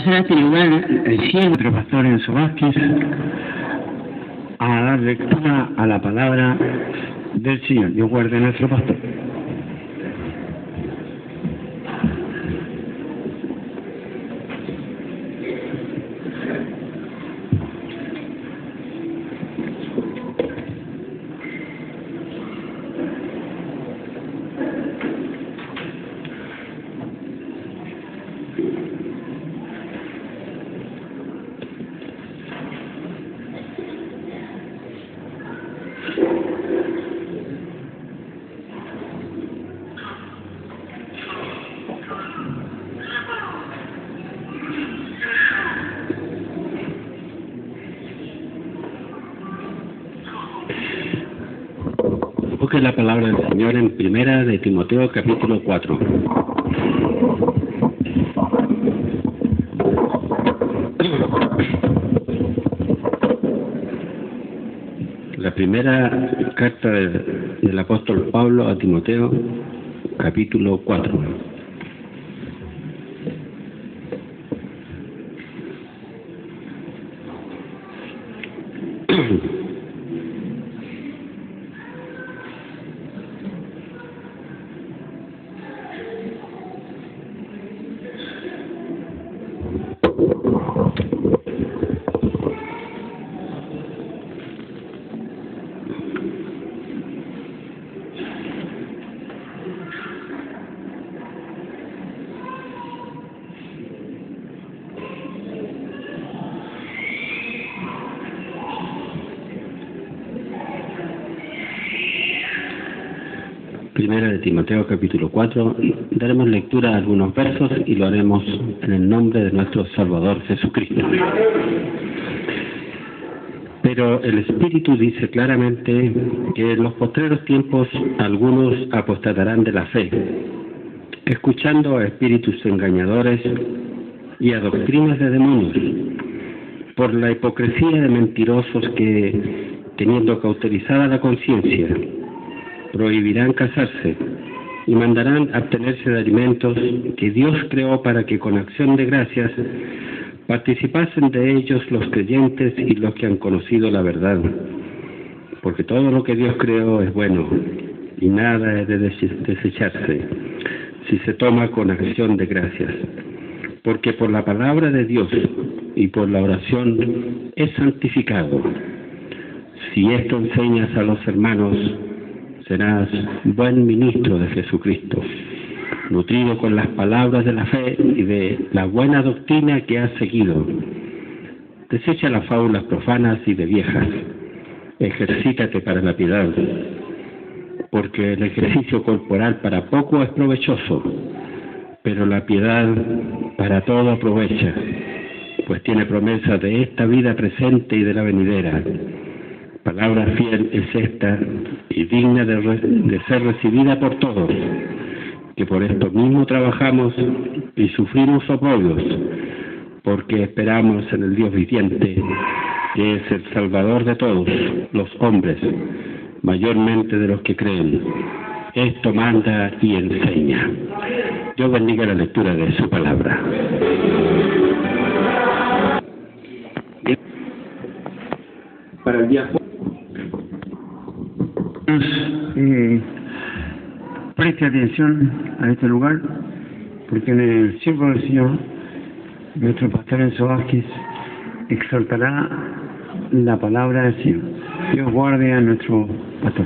pasar a este lugar el cielo, nuestro pastor Enzo Vázquez, a dar lectura a la palabra del Señor. Dios guarde a nuestro pastor. Busque la palabra del Señor en Primera de Timoteo, capítulo 4. La primera carta del apóstol Pablo a Timoteo, capítulo 4. Primera de Timoteo, capítulo 4. Daremos lectura a algunos versos y lo haremos en el nombre de nuestro Salvador Jesucristo. Pero el Espíritu dice claramente que en los postreros tiempos algunos apostatarán de la fe, escuchando a espíritus engañadores y a doctrinas de demonios, por la hipocresía de mentirosos que, teniendo cauterizada la conciencia, prohibirán casarse y mandarán abstenerse de alimentos que Dios creó para que con acción de gracias participasen de ellos los creyentes y los que han conocido la verdad. Porque todo lo que Dios creó es bueno y nada es de desecharse si se toma con acción de gracias. Porque por la palabra de Dios y por la oración es santificado. Si esto enseñas a los hermanos, serás buen ministro de Jesucristo, nutrido con las palabras de la fe y de la buena doctrina que has seguido. Desecha las fábulas profanas y de viejas. Ejercítate para la piedad, porque el ejercicio corporal para poco es provechoso, pero la piedad para todo aprovecha, pues tiene promesa de esta vida presente y de la venidera. Palabra fiel es esta y digna de ser recibida por todos, que por esto mismo trabajamos y sufrimos oprobios, porque esperamos en el Dios viviente, que es el Salvador de todos los hombres, mayormente de los que creen. Esto manda y enseña. Dios bendiga la lectura de su palabra. Para el día preste atención a este lugar, porque en el siervo del Señor, nuestro pastor Enzo Vázquez exhortará la palabra del Señor. Dios guarde a nuestro pastor.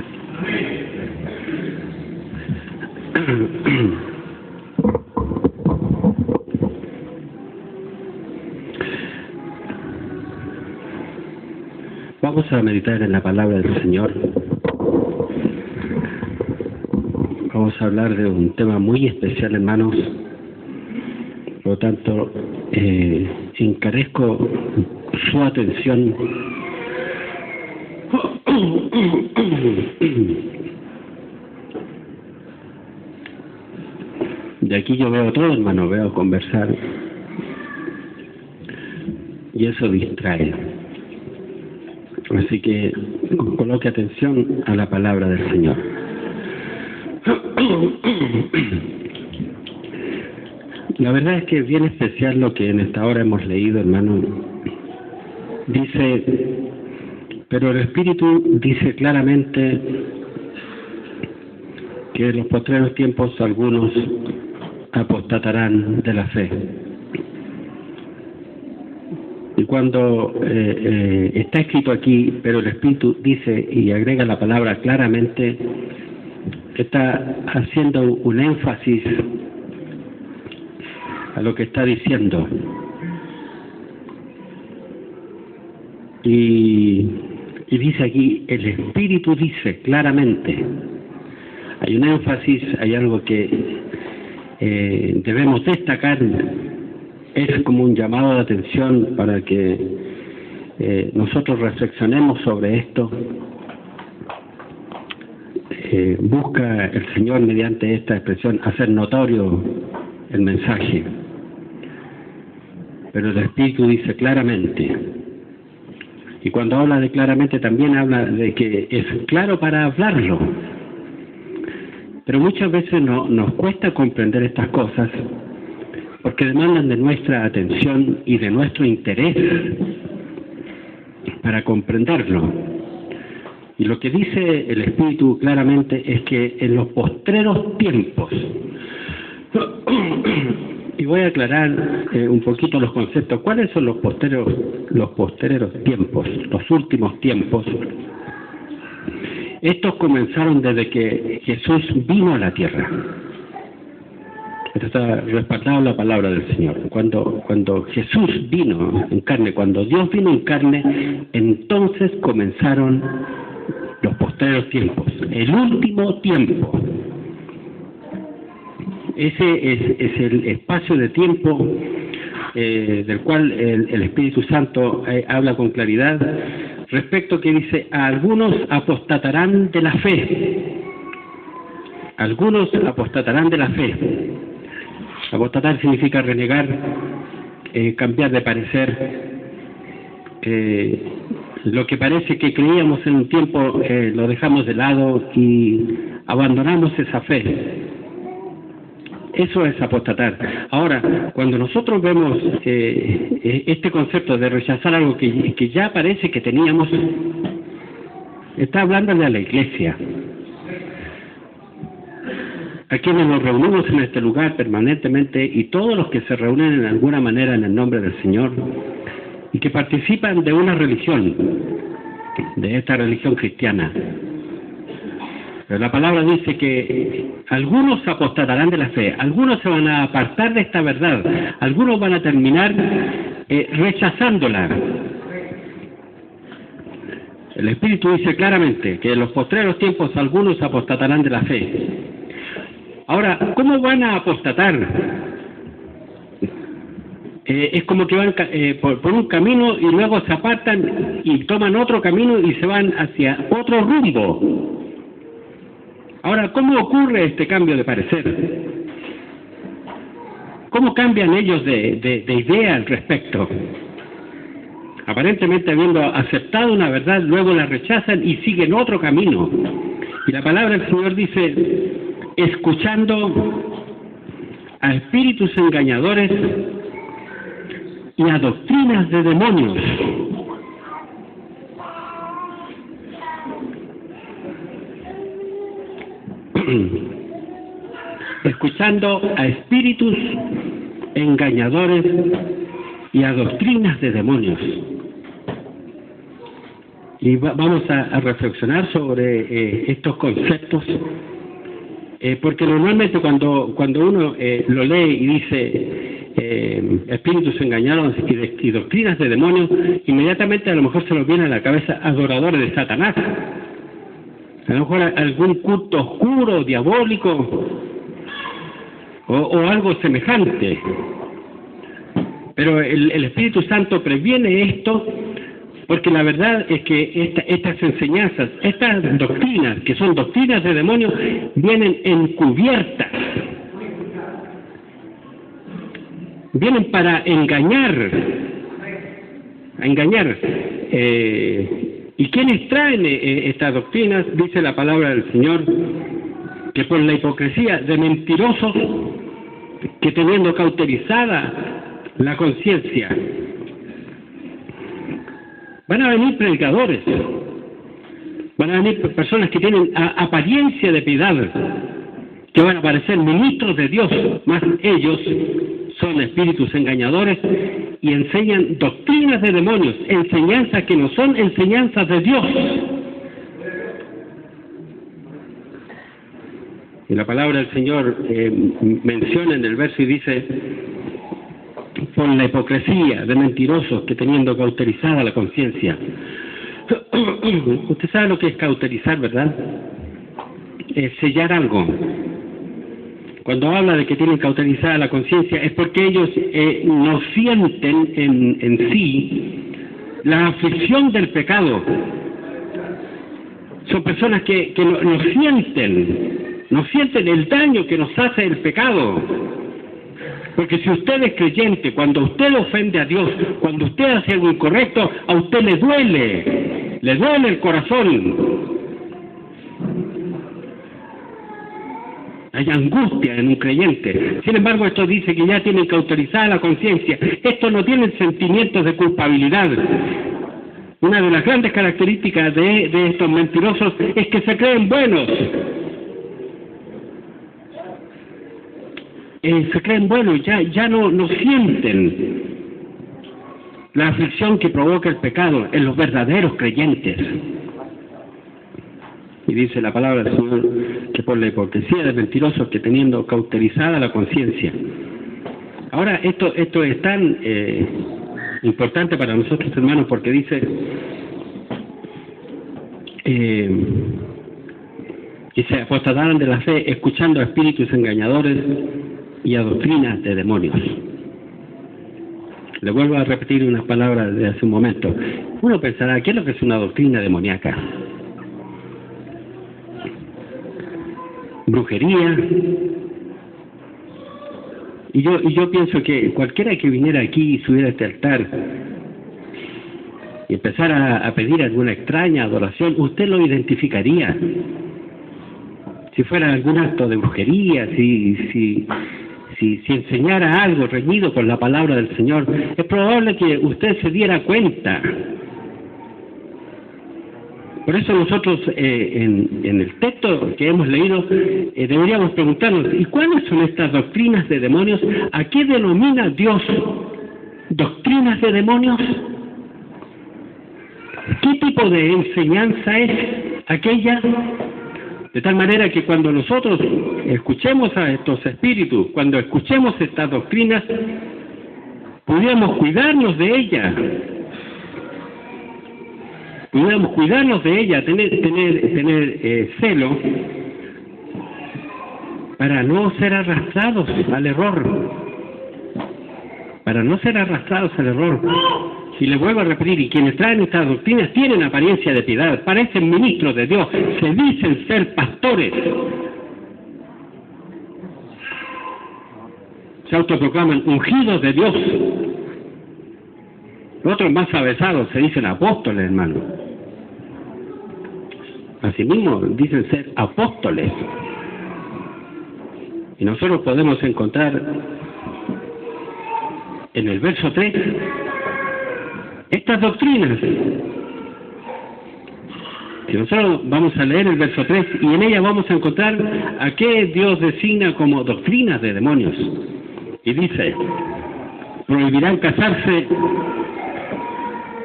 Vamos a meditar en la palabra del Señor. Vamos a hablar de un tema muy especial, hermanos. Por lo tanto, encarezco su atención. De aquí yo veo todo, hermano, veo conversar. Y eso distrae. Así que coloque atención a la palabra del Señor. La verdad es que es bien especial lo que en esta hora hemos leído, hermano. Dice, pero el Espíritu dice claramente que en los postreros tiempos algunos apostatarán de la fe. Y cuando está escrito aquí, pero el Espíritu dice y agrega la palabra claramente, está haciendo un énfasis a lo que está diciendo. Y dice aquí, el Espíritu dice claramente. Hay un énfasis, hay algo que debemos destacar. Es como un llamado de atención para que nosotros reflexionemos sobre esto. Busca el Señor mediante esta expresión hacer notorio el mensaje. Pero el Espíritu dice claramente. Y cuando habla de claramente también habla de que es claro para hablarlo. Pero muchas veces nos cuesta comprender estas cosas porque demandan de nuestra atención y de nuestro interés para comprenderlo. Y lo que dice el Espíritu claramente es que en los postreros tiempos, y voy a aclarar un poquito los conceptos, ¿cuáles son los postreros tiempos, los últimos tiempos? Estos comenzaron desde que Jesús vino a la tierra. Esto está respaldado en la palabra del Señor. Cuando Jesús vino en carne, cuando Dios vino en carne, entonces comenzaron los postreros tiempos, el último tiempo. Ese es el espacio de tiempo del cual el Espíritu Santo habla con claridad respecto que dice, a algunos apostatarán de la fe. Algunos apostatarán de la fe. Apostatar significa renegar, cambiar de parecer. Lo que parece que creíamos en un tiempo lo dejamos de lado y abandonamos esa fe. Eso es apostatar. Ahora, cuando nosotros vemos este concepto de rechazar algo que ya parece que teníamos, está hablándole a la iglesia. A quienes nos reunimos en este lugar permanentemente y todos los que se reúnen en alguna manera en el nombre del Señor y que participan de una religión, de esta religión cristiana. Pero la palabra dice que algunos apostatarán de la fe, algunos se van a apartar de esta verdad, algunos van a terminar rechazándola. El Espíritu dice claramente que en los postreros tiempos algunos apostatarán de la fe. Ahora, ¿cómo van a apostatar? Es como que van por un camino y luego se apartan y toman otro camino y se van hacia otro rumbo. Ahora, ¿cómo ocurre este cambio de parecer? ¿Cómo cambian ellos de idea al respecto? Aparentemente habiendo aceptado una verdad, luego la rechazan y siguen otro camino. Y la palabra del Señor dice, escuchando a espíritus engañadores y a doctrinas de demonios. Escuchando a espíritus engañadores y a doctrinas de demonios. Y vamos a reflexionar sobre estos conceptos, porque normalmente cuando uno lo lee y dice espíritus engañados y doctrinas de demonios, inmediatamente a lo mejor se nos viene a la cabeza adoradores de Satanás, a lo mejor algún culto oscuro, diabólico o algo semejante. Pero el Espíritu Santo previene esto, porque la verdad es que estas enseñanzas, estas doctrinas, que son doctrinas de demonios, vienen encubiertas. Vienen para engañar. ¿Y quiénes traen estas doctrinas? Dice la palabra del Señor, que por la hipocresía de mentirosos que teniendo cauterizada la conciencia, van a venir predicadores, van a venir personas que tienen apariencia de piedad, que van a parecer ministros de Dios, más ellos son espíritus engañadores y enseñan doctrinas de demonios, enseñanzas que no son enseñanzas de Dios. Y la palabra del Señor menciona en el verso y dice: por la hipocresía de mentirosos que teniendo cauterizada la conciencia. Usted sabe lo que es cauterizar, ¿verdad? Sellar algo. Cuando habla de que tienen cauterizada la conciencia es porque ellos no sienten en sí la aflicción del pecado. Son personas que no sienten el daño que nos hace el pecado. Porque si usted es creyente, cuando usted ofende a Dios, cuando usted hace algo incorrecto, a usted le duele el corazón. Hay angustia en un creyente. Sin embargo, esto dice que ya tienen cauterizada la conciencia. Estos no tienen sentimientos de culpabilidad. Una de las grandes características de estos mentirosos es que se creen buenos. Se creen buenos, ya no sienten la aflicción que provoca el pecado en los verdaderos creyentes. Y dice la palabra del Señor que por la hipocresía de mentirosos que teniendo cauterizada la conciencia. Ahora, esto es tan importante para nosotros, hermanos, porque dice que se apostataron de la fe escuchando a espíritus engañadores y a doctrinas de demonios. Le vuelvo a repetir unas palabras de hace un momento. Uno pensará, ¿qué es lo que es una doctrina demoníaca? Brujería. Y yo pienso que cualquiera que viniera aquí y subiera a este altar y empezara a pedir alguna extraña adoración, usted lo identificaría. Si fuera algún acto de brujería, si enseñara algo reñido con la palabra del Señor, es probable que usted se diera cuenta. Por eso nosotros en el texto que hemos leído deberíamos preguntarnos, ¿y cuáles son estas doctrinas de demonios? ¿A qué denomina Dios doctrinas de demonios? ¿Qué tipo de enseñanza es aquella? De tal manera que cuando nosotros escuchemos a estos espíritus, cuando escuchemos estas doctrinas, pudiéramos cuidarnos de ellas. Pudiéramos cuidarnos de ella, tener celo para no ser arrastrados al error. Para no ser arrastrados al error. Y le vuelvo a repetir, y quienes traen estas doctrinas tienen apariencia de piedad, parecen ministros de Dios, se dicen ser pastores. Se autoproclaman ungidos de Dios. Otros más avesados se dicen apóstoles, hermano. Asimismo, dicen ser apóstoles. Y nosotros podemos encontrar en el verso 3 estas doctrinas. Y nosotros vamos a leer el verso 3 y en ella vamos a encontrar a qué Dios designa como doctrinas de demonios. Y dice: prohibirán casarse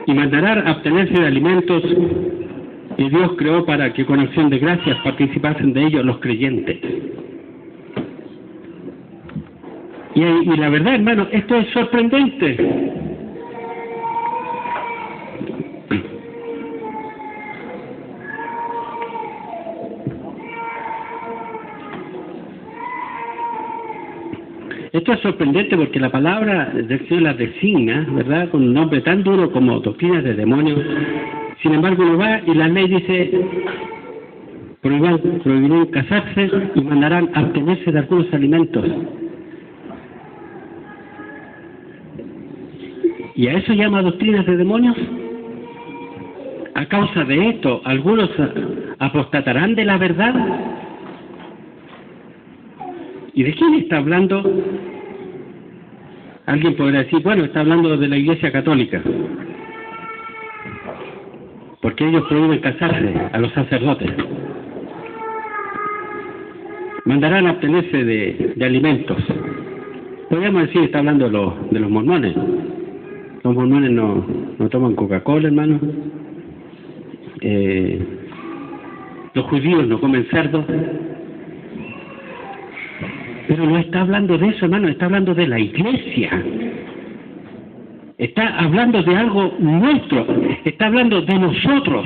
y mandarán abstenerse de alimentos que Dios creó para que con acción de gracias participasen de ellos los creyentes. Y la verdad, hermano, esto es sorprendente. Esto es sorprendente porque la palabra del Señor las designa, ¿verdad?, con un nombre tan duro como doctrinas de demonios. Sin embargo, uno va y la ley dice: prohibirán casarse y mandarán abstenerse de algunos alimentos. ¿Y a eso llama doctrinas de demonios? A causa de esto, algunos apostatarán de la verdad. ¿Y de quién está hablando? Alguien podrá decir, bueno, está hablando de la Iglesia Católica, porque ellos prohíben casarse a los sacerdotes. Mandarán a abstenerse de alimentos. Podríamos decir, está hablando de los mormones. Los mormones no toman Coca-Cola, hermano. Los judíos no comen cerdo. Pero no está hablando de eso, hermano, está hablando de la Iglesia. Está hablando de algo nuestro, está hablando de nosotros.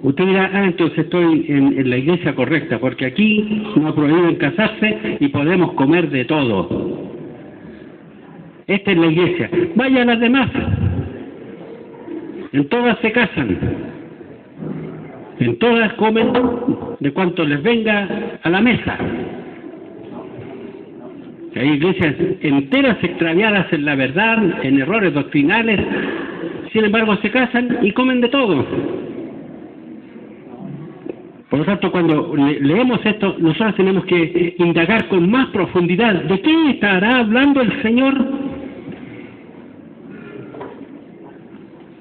Usted dirá, entonces estoy en la iglesia correcta, porque aquí no prohíben casarse y podemos comer de todo. Esta es la iglesia. Vaya a las demás. En todas se casan. En todas comen de cuanto les venga a la mesa. Hay iglesias enteras extraviadas en la verdad, en errores doctrinales, sin embargo se casan y comen de todo. Por lo tanto, cuando leemos esto, nosotros tenemos que indagar con más profundidad. ¿De qué estará hablando el Señor?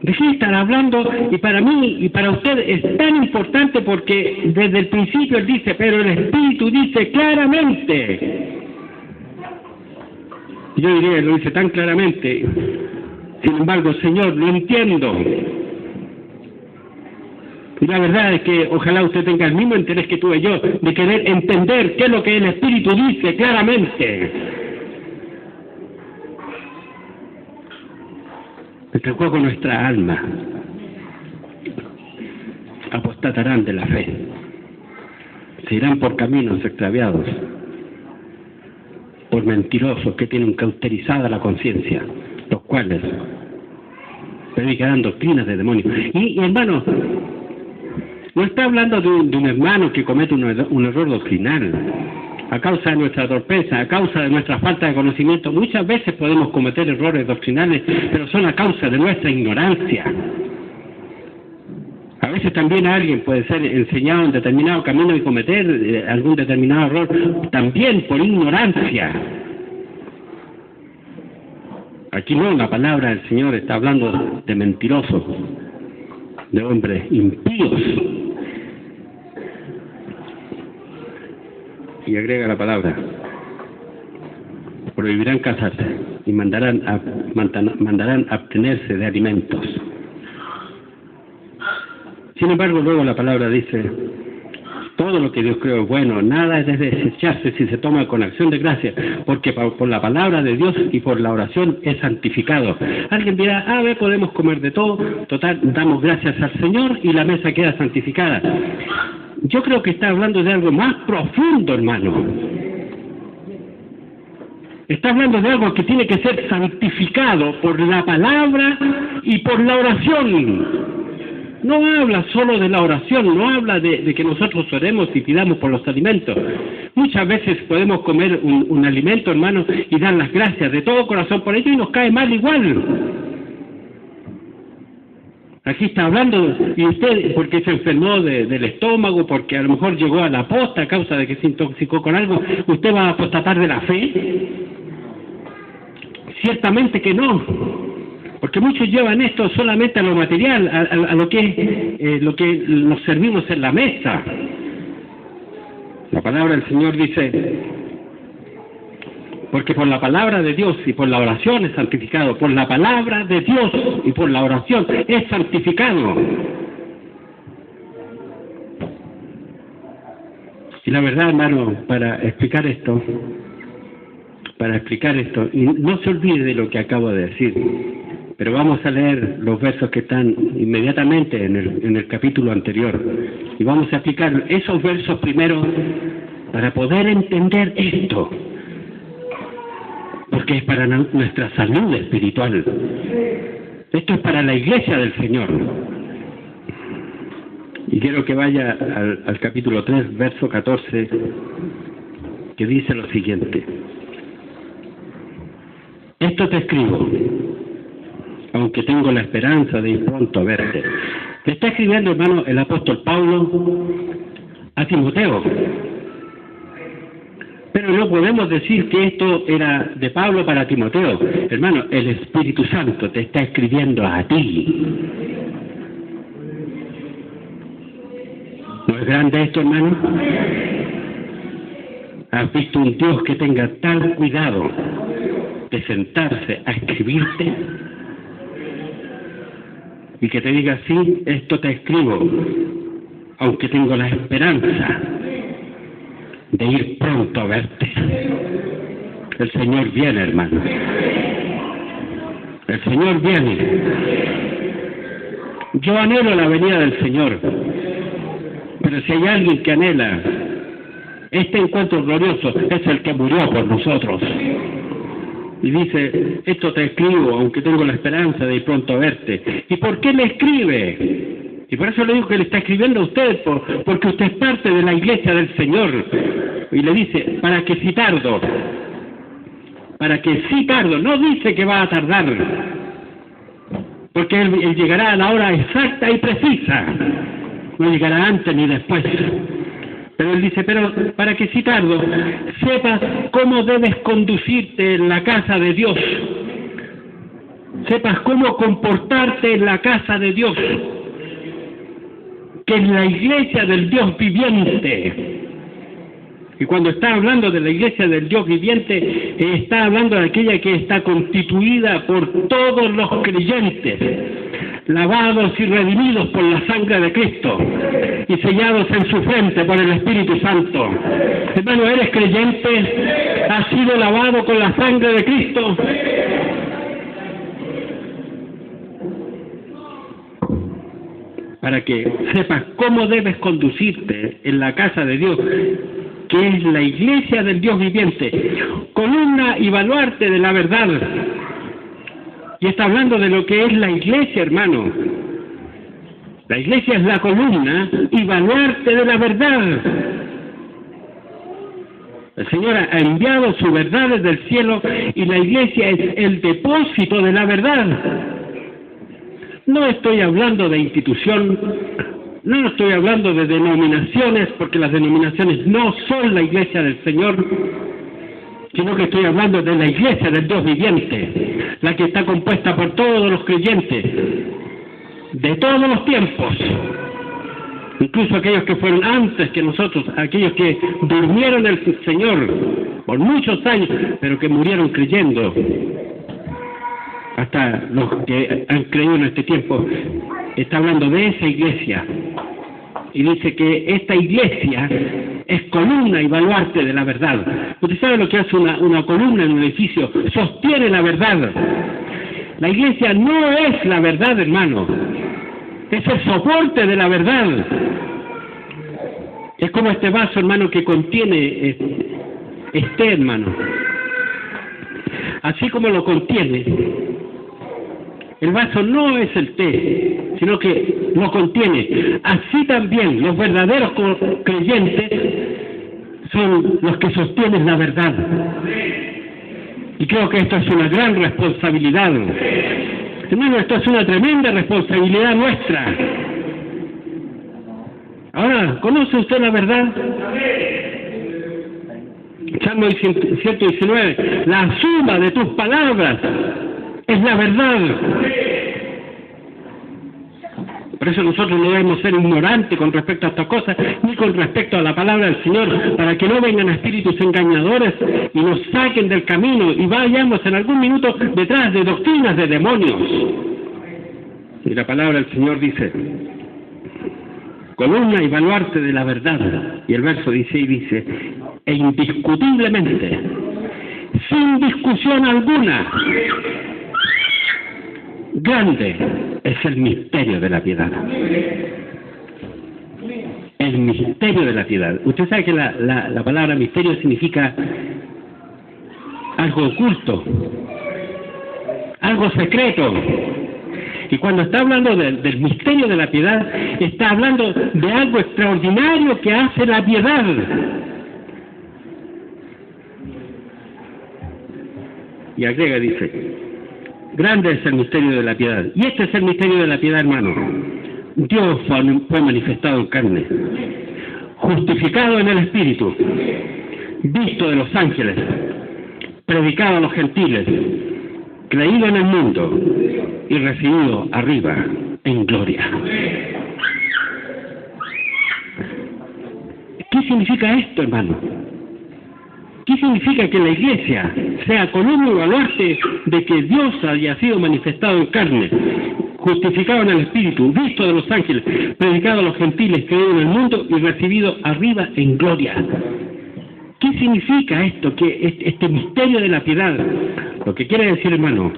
¿De qué estará hablando? Y para mí y para usted es tan importante porque desde el principio Él dice, pero el Espíritu dice claramente. Yo diría, lo dice tan claramente. Sin embargo, Señor, lo entiendo. Y la verdad es que ojalá usted tenga el mismo interés que tuve yo de querer entender qué es lo que el Espíritu dice claramente. Entre el juego nuestra alma apostatarán de la fe, se irán por caminos extraviados, por mentirosos que tienen cauterizada la conciencia, los cuales predicarán doctrinas de demonios. Y hermano, no está hablando de un hermano que comete un error doctrinal. A causa de nuestra torpeza, a causa de nuestra falta de conocimiento, muchas veces podemos cometer errores doctrinales, pero son a causa de nuestra ignorancia. A veces también alguien puede ser enseñado en determinado camino y cometer algún determinado error, también por ignorancia. Aquí no, la palabra del Señor está hablando de mentirosos, de hombres impíos. Y agrega la palabra, prohibirán casarse y mandarán abstenerse de alimentos. Sin embargo, luego la palabra dice, todo lo que Dios creó es bueno, nada es de desecharse si se toma con acción de gracia, porque por la palabra de Dios y por la oración es santificado. Alguien dirá, podemos comer de todo, total, damos gracias al Señor y la mesa queda santificada. Yo creo que está hablando de algo más profundo, hermano. Está hablando de algo que tiene que ser santificado por la palabra y por la oración. No habla solo de la oración, no habla de que nosotros oremos y pidamos por los alimentos. Muchas veces podemos comer un alimento, hermano, y dar las gracias de todo corazón por ello y nos cae mal igual. Aquí está hablando, y usted, porque se enfermó del estómago, porque a lo mejor llegó a la posta a causa de que se intoxicó con algo, ¿usted va a apostatar de la fe? Ciertamente que no, porque muchos llevan esto solamente a lo material, a lo que nos servimos en la mesa. La palabra del Señor dice, porque por la palabra de Dios y por la oración es santificado, por la palabra de Dios y por la oración es santificado. Y la verdad, hermano, para explicar esto, y no se olvide de lo que acabo de decir, pero vamos a leer los versos que están inmediatamente en el capítulo anterior, y vamos a aplicar esos versos primero para poder entender esto. Porque es para nuestra salud espiritual. Esto es para la iglesia del Señor. Y quiero que vaya al capítulo 3, verso 14, que dice lo siguiente. Esto te escribo, aunque tengo la esperanza de ir pronto a verte. Le está escribiendo, hermano, el apóstol Pablo a Timoteo. Pero no podemos decir que esto era de Pablo para Timoteo. Hermano, el Espíritu Santo te está escribiendo a ti. ¿No es grande esto, hermano? ¿Has visto un Dios que tenga tal cuidado de sentarse a escribirte? Y que te diga, sí, esto te escribo, aunque tengo la esperanza de ir pronto a verte. El Señor viene, hermano. El Señor viene. Yo anhelo la venida del Señor, pero si hay alguien que anhela este encuentro glorioso, es el que murió por nosotros. Y dice, esto te escribo, aunque tengo la esperanza de ir pronto a verte. ¿Y por qué le escribe? Y por eso le digo que le está escribiendo a usted, porque usted es parte de la iglesia del Señor. Y le dice, para que si tardo, no dice que va a tardar, porque él llegará a la hora exacta y precisa, no llegará antes ni después. Pero él dice, pero para que si tardo, sepas cómo debes conducirte en la casa de Dios. Sepas cómo comportarte en la casa de Dios, que es la iglesia del Dios viviente. Y cuando está hablando de la iglesia del Dios viviente, está hablando de aquella que está constituida por todos los creyentes, lavados y redimidos por la sangre de Cristo y sellados en su frente por el Espíritu Santo. Hermano, ¿eres creyente? ¿Has sido lavado con la sangre de Cristo? Para que sepas cómo debes conducirte en la casa de Dios, que es la iglesia del Dios viviente, columna y baluarte de la verdad. Y está hablando de lo que es la iglesia, hermano. La iglesia es la columna y baluarte de la verdad. El Señor ha enviado su verdad desde el cielo y la iglesia es el depósito de la verdad. No estoy hablando de institución, no estoy hablando de denominaciones, porque las denominaciones no son la iglesia del Señor, sino que estoy hablando de la iglesia del Dios viviente, la que está compuesta por todos los creyentes, de todos los tiempos, incluso aquellos que fueron antes que nosotros, aquellos que durmieron en el Señor por muchos años, pero que murieron creyendo, hasta los que han creído en este tiempo. Está hablando de esa iglesia, y dice que esta iglesia es columna y baluarte de la verdad. Usted sabe lo que hace una columna en un edificio, sostiene la verdad. La iglesia no es la verdad, hermano, es el soporte de la verdad. Es como este vaso, hermano, que contiene té, hermano. Así como lo contiene, el vaso no es el té, sino que lo contiene. Así también los verdaderos creyentes son los que sostienen la verdad. Y creo que esto es una gran responsabilidad. Hermano, esto es una tremenda responsabilidad nuestra. Ahora, ¿conoce usted la verdad? Salmo 119, la suma de tus palabras es la verdad. Por eso nosotros no debemos ser ignorantes con respecto a estas cosas, ni con respecto a la palabra del Señor, para que no vengan espíritus engañadores y nos saquen del camino y vayamos en algún minuto detrás de doctrinas de demonios. Y la palabra del Señor dice, columna y baluarte de la verdad. Y el verso 16 dice, e indiscutiblemente, sin discusión alguna, grande es el misterio de la piedad. El misterio de la piedad. Usted sabe que la palabra misterio significa algo oculto, algo secreto. Y cuando está hablando del misterio de la piedad, está hablando de algo extraordinario que hace la piedad. Y agrega, dice, grande es el misterio de la piedad. Y este es el misterio de la piedad, hermano. Dios fue manifestado en carne, justificado en el Espíritu, visto de los ángeles, predicado a los gentiles, creído en el mundo y recibido arriba en gloria. ¿Qué significa esto, hermano? ¿Qué significa que la iglesia sea columna y baluarte de que Dios haya sido manifestado en carne, justificado en el Espíritu, visto de los ángeles, predicado a los gentiles, creído en el mundo y recibido arriba en gloria? ¿Qué significa esto? Que este misterio de la piedad, lo que quiere decir, hermano,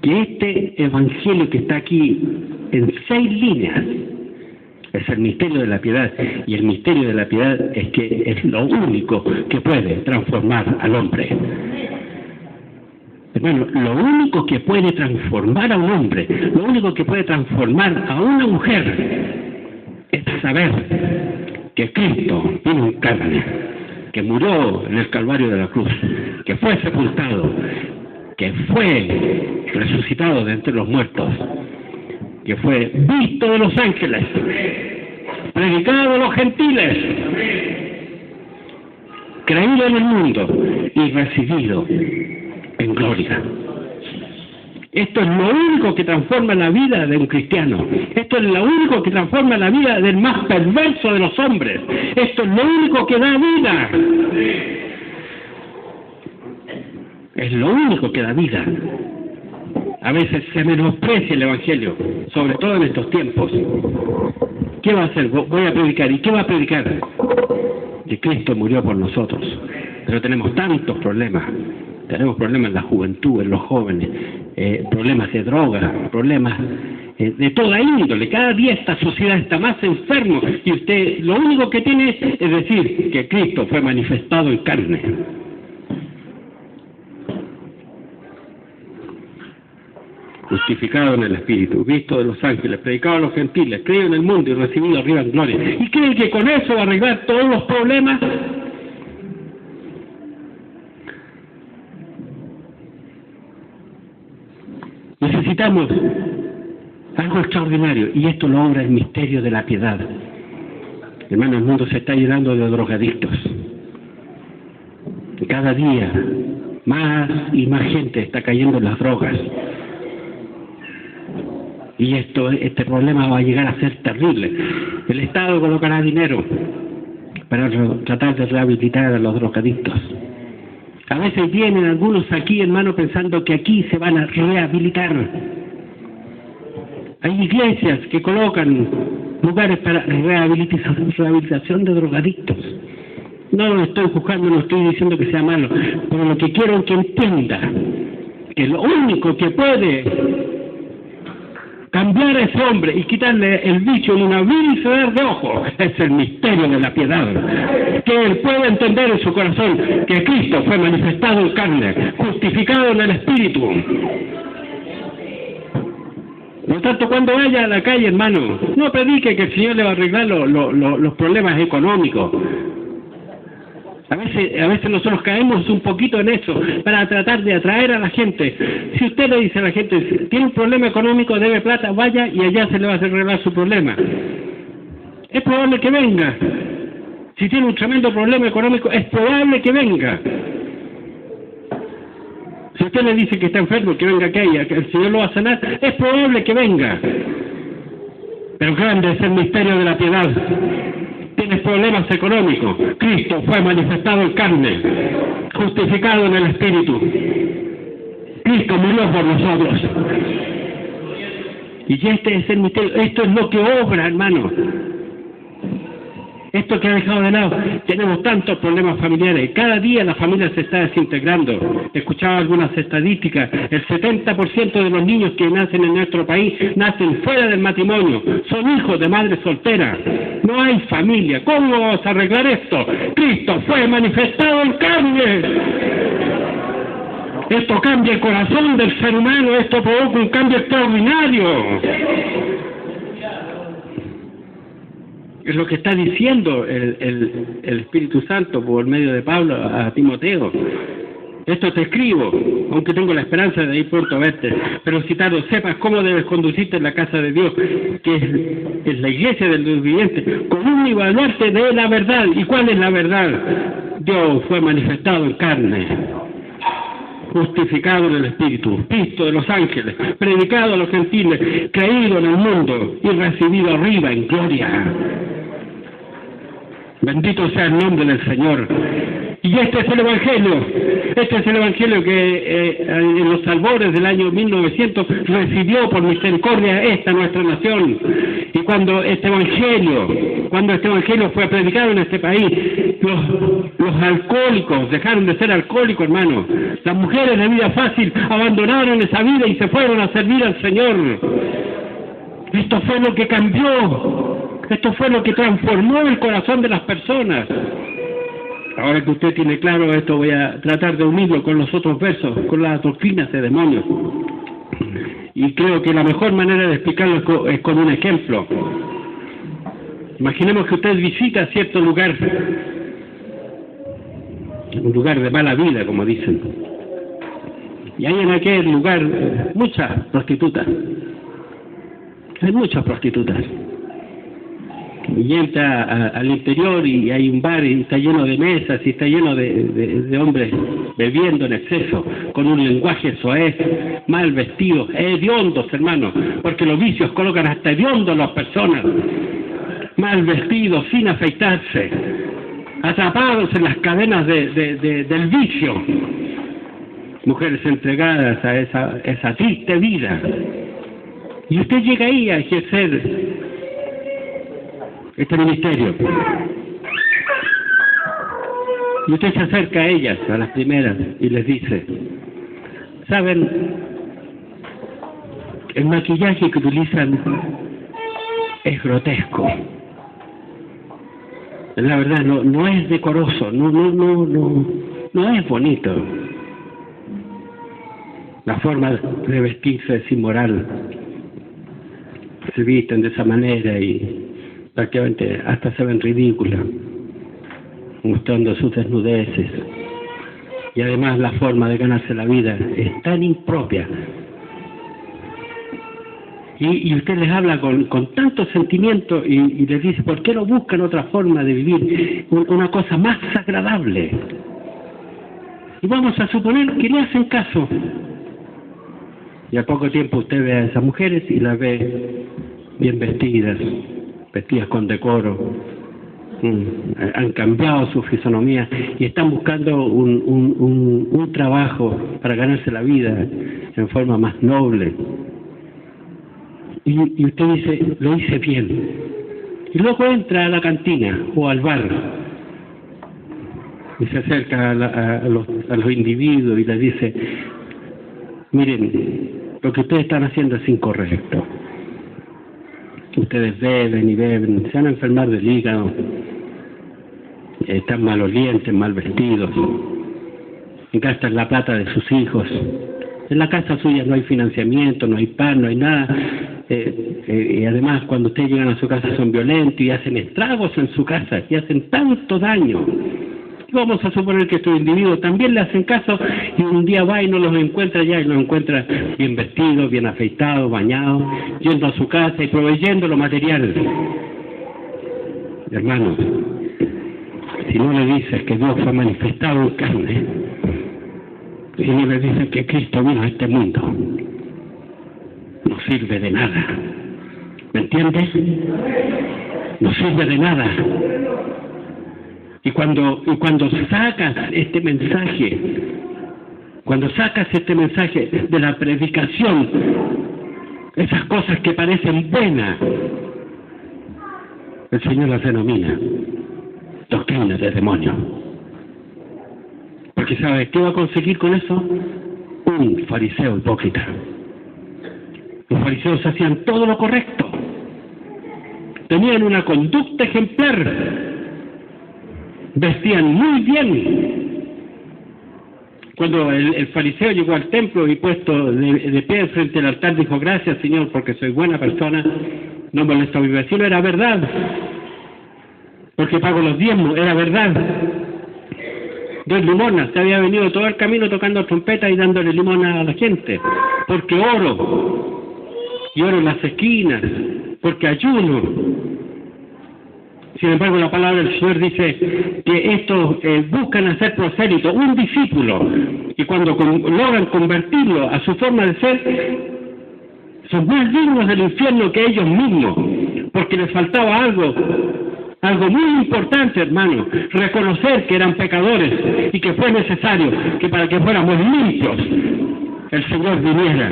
que este evangelio que está aquí en 6 líneas es el misterio de la piedad, y el misterio de la piedad es que es lo único que puede transformar al hombre. Hermano, lo único que puede transformar a un hombre, lo único que puede transformar a una mujer es saber que Cristo vino en carne, que murió en el Calvario de la cruz, que fue sepultado, que fue resucitado de entre los muertos, que fue visto de los ángeles, predicado a los gentiles, creído en el mundo y recibido en gloria. Esto es lo único que transforma la vida de un cristiano. Esto es lo único que transforma la vida del más perverso de los hombres. Esto es lo único que da vida. Es lo único que da vida. A veces se menosprecia el Evangelio, sobre todo en estos tiempos. ¿Qué va a hacer? Voy a predicar. ¿Y qué va a predicar? Que Cristo murió por nosotros. Pero tenemos tantos problemas. Tenemos problemas en la juventud, en los jóvenes, problemas de drogas, problemas de toda índole. Cada día esta sociedad está más enferma y usted lo único que tiene es decir que Cristo fue manifestado en carne. Justificado en el Espíritu, visto de los ángeles, predicado a los gentiles, creído en el mundo y recibido arriba en gloria. ¿Y cree que con eso va a arreglar todos los problemas? Necesitamos algo extraordinario, y esto lo obra el misterio de la piedad. Hermano, el mundo se está llenando de drogadictos. Cada día más y más gente está cayendo en las drogas. Y este problema va a llegar a ser terrible. El Estado colocará dinero para tratar de rehabilitar a los drogadictos. A veces vienen algunos aquí, hermano, pensando que aquí se van a rehabilitar. Hay iglesias que colocan lugares para rehabilitación de drogadictos. No lo estoy juzgando, no estoy diciendo que sea malo, pero lo que quiero es que entienda que lo único que puede cambiar a ese hombre y quitarle el vicio en un abrir y cerrar de ojos es el misterio de la piedad. Que él pueda entender en su corazón que Cristo fue manifestado en carne, justificado en el Espíritu. Por lo tanto, cuando vaya a la calle, hermano, no predique que el Señor le va a arreglar los problemas económicos. A veces nosotros caemos un poquito en eso para tratar de atraer a la gente. Si usted le dice a la gente, tiene un problema económico, debe plata, vaya y allá se le va a arreglar su problema. Es probable que venga. Si tiene un tremendo problema económico, es probable que venga. Si usted le dice que está enfermo, que venga acá y que el Señor lo va a sanar, es probable que venga. Pero grande es el misterio de la piedad. Tienes problemas económicos, Cristo fue manifestado en carne, justificado en el Espíritu. Cristo murió por nosotros. Y este es el misterio, esto es lo que obra, hermano. Esto que ha dejado de lado, tenemos tantos problemas familiares, cada día la familia se está desintegrando. Escuchaba algunas estadísticas, el 70% de los niños que nacen en nuestro país nacen fuera del matrimonio, son hijos de madres solteras, no hay familia. ¿Cómo vamos a arreglar esto? Cristo fue manifestado en carne. Esto cambia el corazón del ser humano, esto provoca un cambio extraordinario. Es lo que está diciendo el Espíritu Santo por medio de Pablo a Timoteo. Esto te escribo, aunque tengo la esperanza de ir pronto a verte, pero si tardo sepas cómo debes conducirte en la casa de Dios, que es la iglesia del Dios viviente, con un y hablarte de la verdad. ¿Y cuál es la verdad? Dios fue manifestado en carne, justificado en el Espíritu, visto de los ángeles, predicado a los gentiles, creído en el mundo y recibido arriba en gloria. Bendito sea el nombre del Señor. Y este es el Evangelio que en los albores del año 1900 recibió por misericordia esta nuestra nación. Y cuando este Evangelio fue predicado en este país, los alcohólicos dejaron de ser alcohólicos, hermano. Las mujeres de vida fácil abandonaron esa vida y se fueron a servir al Señor. Esto fue lo que cambió, esto fue lo que transformó el corazón de las personas. Ahora que usted tiene claro esto, voy a tratar de unirlo con los otros versos, con las doctrinas de demonios. Y creo que la mejor manera de explicarlo es con un ejemplo. Imaginemos que usted visita cierto lugar, un lugar de mala vida, como dicen. Y hay en aquel lugar muchas prostitutas. Hay muchas prostitutas. Y entra al interior y hay un bar y está lleno de mesas y está lleno de hombres bebiendo en exceso, con un lenguaje soez, mal vestidos, hediondos, hermanos, porque los vicios colocan hasta hediondos a las personas, mal vestidos, sin afeitarse, atrapados en las cadenas del vicio, mujeres entregadas a esa triste vida. Y usted llega ahí a ejercer este ministerio. Y usted se acerca a ellas, a las primeras, y les dice, ¿saben? El maquillaje que utilizan es grotesco. La verdad, no es decoroso, no es bonito. La forma de vestirse es inmoral. Se visten de esa manera y prácticamente hasta se ven ridículas, mostrando sus desnudeces. Y además la forma de ganarse la vida es tan impropia. Y usted les habla con tanto sentimiento y les dice, ¿por qué no buscan otra forma de vivir? Una cosa más agradable. Y vamos a suponer que le hacen caso. Y a poco tiempo usted ve a esas mujeres y las ve bien vestidas con decoro, han cambiado su fisonomía y están buscando un trabajo para ganarse la vida en forma más noble. Y usted dice, lo hice bien. Y luego entra a la cantina o al bar y se acerca a los individuos y les dice, miren, lo que ustedes están haciendo es incorrecto. Ustedes beben y beben, se van a enfermar del hígado, están malolientes, mal vestidos, gastan la plata de sus hijos. En la casa suya no hay financiamiento, no hay pan, no hay nada. Y además cuando ustedes llegan a su casa son violentos y hacen estragos en su casa y hacen tanto daño. Y vamos a suponer que estos individuos también le hacen caso y un día va y no los encuentra ya y los encuentra bien vestidos, bien afeitados, bañados, yendo a su casa y proveyendo lo material. Hermanos, si no le dices que Dios fue manifestado en carne, si no le dices que Cristo vino a este mundo, no sirve de nada. ¿Me entiendes? No sirve de nada. Y cuando sacas este mensaje, de la predicación, esas cosas que parecen buenas, el Señor las denomina doctrinas de demonio. Porque ¿sabe qué va a conseguir con eso? Un fariseo hipócrita. Los fariseos hacían todo lo correcto. Tenían una conducta ejemplar. Vestían muy bien. Cuando el fariseo llegó al templo y puesto de pie frente al altar dijo, gracias Señor porque soy buena persona, no molesto a mi vecino, era verdad. Porque pago los diezmos, era verdad. Dos limonas, se había venido todo el camino tocando trompeta y dándole limona a la gente, porque oro, y oro en las esquinas, porque ayuno. Sin embargo, la palabra del Señor dice que estos buscan hacer prosélito, un discípulo, y cuando logran convertirlo a su forma de ser, son más dignos del infierno que ellos mismos, porque les faltaba algo muy importante, hermano, reconocer que eran pecadores y que fue necesario que para que fuéramos limpios, el Señor viniera,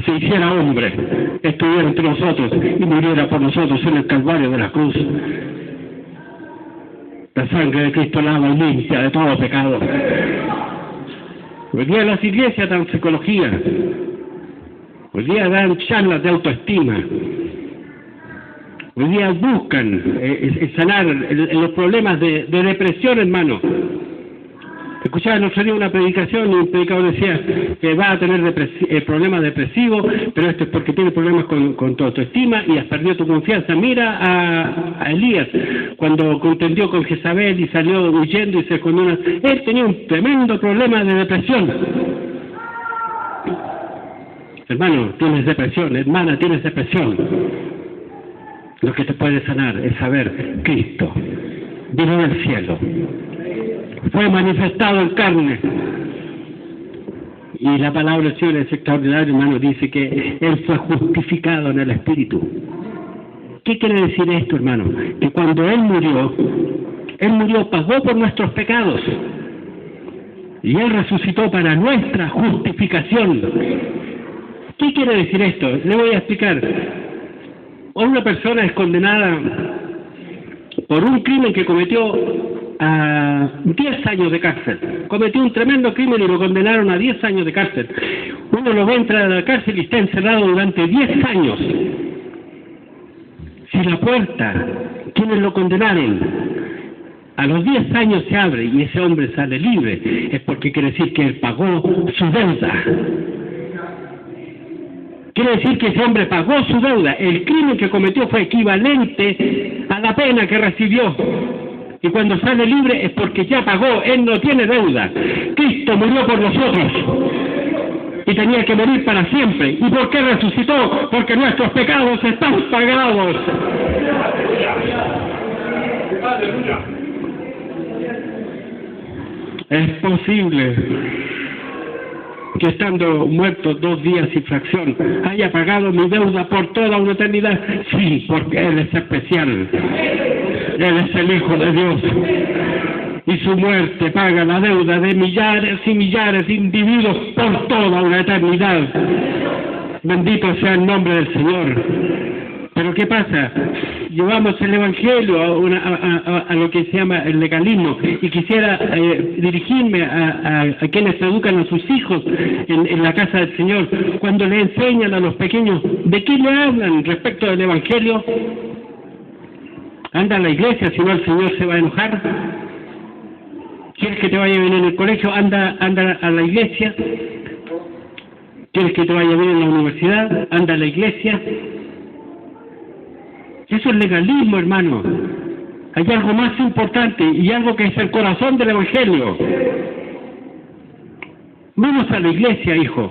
se hiciera hombre, estuviera entre nosotros y muriera por nosotros en el Calvario de la cruz. La sangre de Cristo lava y limpia de todo pecado. Hoy día las iglesias dan psicología, hoy día dan charlas de autoestima, hoy día buscan sanar los problemas de depresión, hermano. Escuchaba el otro día una predicación y un predicador decía que va a tener problemas depresivos, pero esto es porque tiene problemas con tu autoestima y has perdido tu confianza. Mira a Elías, cuando contendió con Jezabel y salió huyendo y se escondió. Él tenía un tremendo problema de depresión. Hermano, tienes depresión, hermana, tienes depresión. Lo que te puede sanar es saber Cristo vino del cielo, fue manifestado en carne. Y la palabra del Señor es extraordinaria, hermano, dice que Él fue justificado en el Espíritu. ¿Qué quiere decir esto, hermano? Que cuando Él murió, pagó por nuestros pecados. Y Él resucitó para nuestra justificación. ¿Qué quiere decir esto? Le voy a explicar. Una persona es condenada por un crimen que cometió a 10 años de cárcel. Cometió un tremendo crimen y lo condenaron a 10 años de cárcel. Uno lo ve entrar a la cárcel y está encerrado durante 10 años. Si la puerta, quienes lo condenaron, a los 10 años se abre y ese hombre sale libre, es porque quiere decir que él pagó su deuda. Quiere decir que ese hombre pagó su deuda. El crimen que cometió fue equivalente a la pena que recibió. Y cuando sale libre es porque ya pagó, él no tiene deuda. Cristo murió por nosotros y tenía que morir para siempre. ¿Y por qué resucitó? Porque nuestros pecados están pagados. Es posible que estando muerto 2 días y fracción haya pagado mi deuda por toda una eternidad. Sí, porque Él es especial. Él es el Hijo de Dios. Y su muerte paga la deuda de millares y millares de individuos por toda una eternidad. Bendito sea el nombre del Señor. Pero ¿qué pasa? Llevamos el Evangelio a lo que se llama el legalismo, y quisiera dirigirme a quienes educan a sus hijos en la casa del Señor. Cuando le enseñan a los pequeños, ¿de qué le hablan respecto del Evangelio? Anda a la iglesia, si no el Señor se va a enojar. ¿Quieres que te vaya bien en el colegio? Anda a la iglesia. ¿Quieres que te vaya bien en la universidad? Anda a la iglesia. Eso es legalismo, hermano. Hay algo más importante y algo que es el corazón del Evangelio. Vamos a la iglesia, hijo,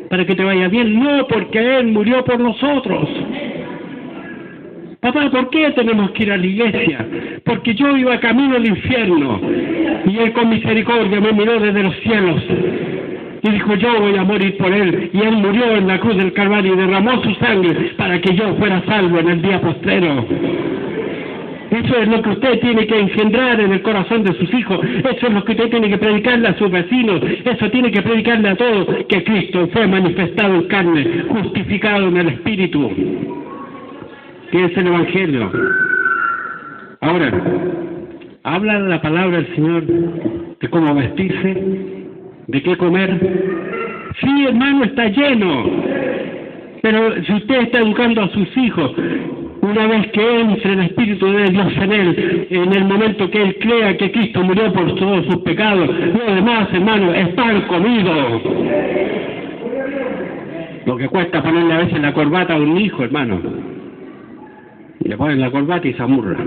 para que te vaya bien. No, porque Él murió por nosotros. Papá, ¿por qué tenemos que ir a la iglesia? Porque yo iba camino al infierno y Él con misericordia me miró desde los cielos y dijo, yo voy a morir por Él. Y Él murió en la cruz del Calvario y derramó su sangre para que yo fuera salvo en el día postrero. Eso es lo que usted tiene que engendrar en el corazón de sus hijos. Eso es lo que usted tiene que predicarle a sus vecinos. Eso tiene que predicarle a todos, que Cristo fue manifestado en carne, justificado en el Espíritu, que es el Evangelio. Ahora, habla la palabra del Señor de cómo vestirse, de qué comer. Sí, hermano, está lleno. Pero si usted está educando a sus hijos, una vez que entre el Espíritu de Dios en él, en el momento que él crea que Cristo murió por todos sus pecados, lo demás, hermano, es pan comido. Lo que cuesta ponerle a veces la corbata a un hijo, hermano. Y le ponen la corbata y se amurra.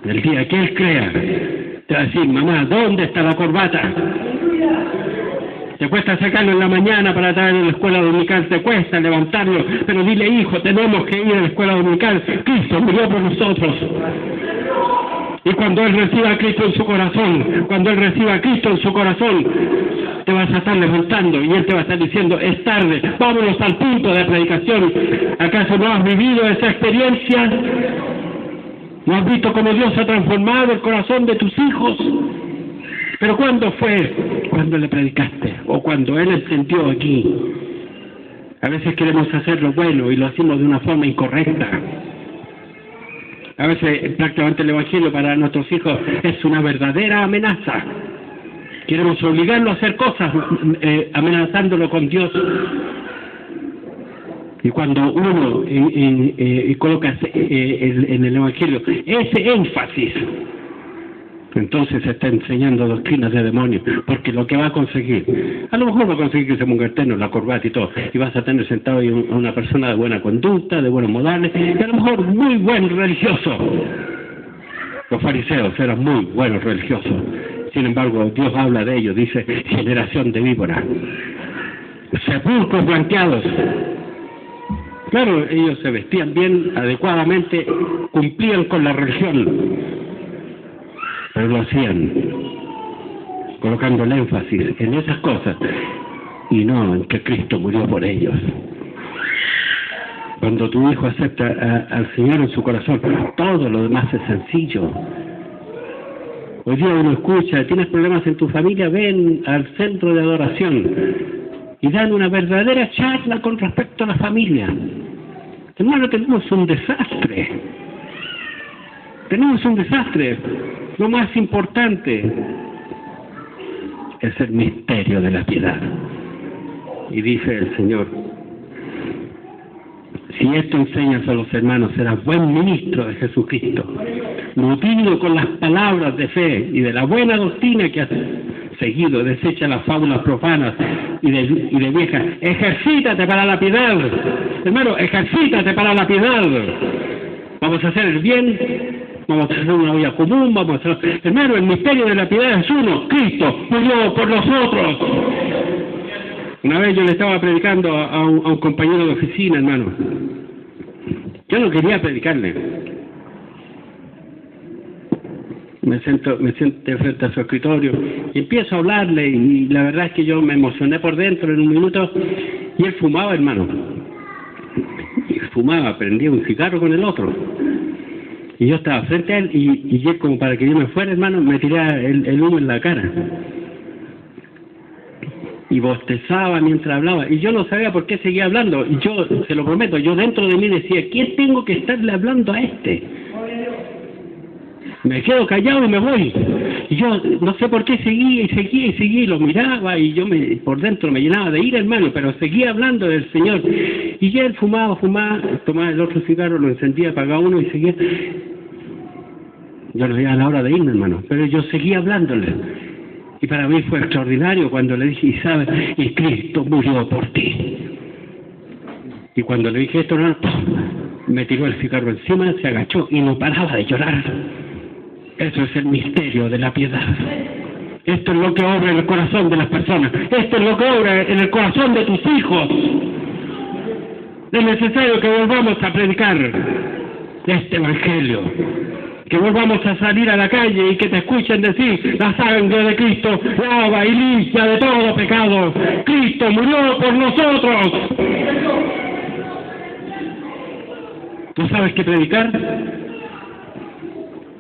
El día que él crea Te va a decir, mamá, ¿dónde está la corbata? Te cuesta sacarlo en la mañana para traerlo a la escuela dominical, te cuesta levantarlo, pero dile, hijo, tenemos que ir a la escuela dominical, Cristo murió por nosotros. Y cuando Él reciba a Cristo en su corazón, cuando Él reciba a Cristo en su corazón, te vas a estar levantando y Él te va a estar diciendo, es tarde, vámonos al punto de la predicación. ¿Acaso no has vivido esa experiencia? ¿No has visto cómo Dios ha transformado el corazón de tus hijos? ¿Pero cuándo fue? Cuando le predicaste o cuando Él entendió aquí. A veces queremos hacer lo bueno y lo hacemos de una forma incorrecta. A veces prácticamente el Evangelio para nuestros hijos es una verdadera amenaza. Queremos obligarlo a hacer cosas amenazándolo con Dios. Y cuando uno coloca en el Evangelio ese énfasis, entonces se está enseñando doctrinas de demonios, porque lo que va a conseguir, a lo mejor va a conseguir que se ponga el terno, la corbata y todo, y vas a tener sentado ahí a una persona de buena conducta, de buenos modales, y a lo mejor muy buen religioso. Los fariseos eran muy buenos religiosos, sin embargo Dios habla de ellos, dice, generación de víboras, sepulcros blanqueados. Claro, ellos se vestían bien, adecuadamente, cumplían con la religión, pero lo hacían colocando el énfasis en esas cosas y no en que Cristo murió por ellos. Cuando tu hijo acepta al Señor en su corazón, todo lo demás es sencillo. Hoy día uno escucha, tienes problemas en tu familia, ven al centro de adoración y dan una verdadera charla con respecto a la familia. Hermano, tenemos un desastre. Tenemos un desastre. Lo más importante es el misterio de la piedad. Y dice el Señor, si esto enseñas a los hermanos, serás buen ministro de Jesucristo, nutrido con las palabras de fe y de la buena doctrina que has seguido, desecha las fábulas profanas y de viejas. Ejercítate para la piedad, hermano, ejercítate para la piedad. Vamos a hacer el bien, vamos a hacer una vida común, vamos a hacer... Hermano, el misterio de la piedad es uno, Cristo murió por nosotros. Una vez yo le estaba predicando a un compañero de oficina, hermano. Yo no quería predicarle. Me siento frente a su escritorio y empiezo a hablarle y la verdad es que yo me emocioné por dentro en un minuto y él fumaba, hermano. Y fumaba, prendía un cigarro con el otro. Y yo estaba frente a él y él, como para que yo me fuera, hermano, me tiraba el humo en la cara. Y bostezaba mientras hablaba. Y yo no sabía por qué seguía hablando. Y yo, se lo prometo, yo dentro de mí decía, ¿qué tengo que estarle hablando a este? Me quedo callado y me voy. Y yo no sé por qué seguía y lo miraba y yo por dentro me llenaba de ira, hermano, pero seguía hablando del Señor. Y ya él fumaba, tomaba el otro cigarro, lo encendía, apagaba uno y seguía. Yo no veía a la hora de irme, hermano, pero yo seguía hablándole. Y para mí fue extraordinario cuando le dije, y sabes, y Cristo murió por ti. Y cuando le dije esto, hermano, me tiró el cigarro encima, se agachó y no paraba de llorar. Eso es el misterio de la piedad. Esto es lo que obra en el corazón de las personas. Esto es lo que obra en el corazón de tus hijos. Es necesario que volvamos a predicar este evangelio. Que volvamos a salir a la calle y que te escuchen decir, la sangre de Cristo lava y limpia de todo pecado. Cristo murió por nosotros. ¿Tú sabes qué predicar?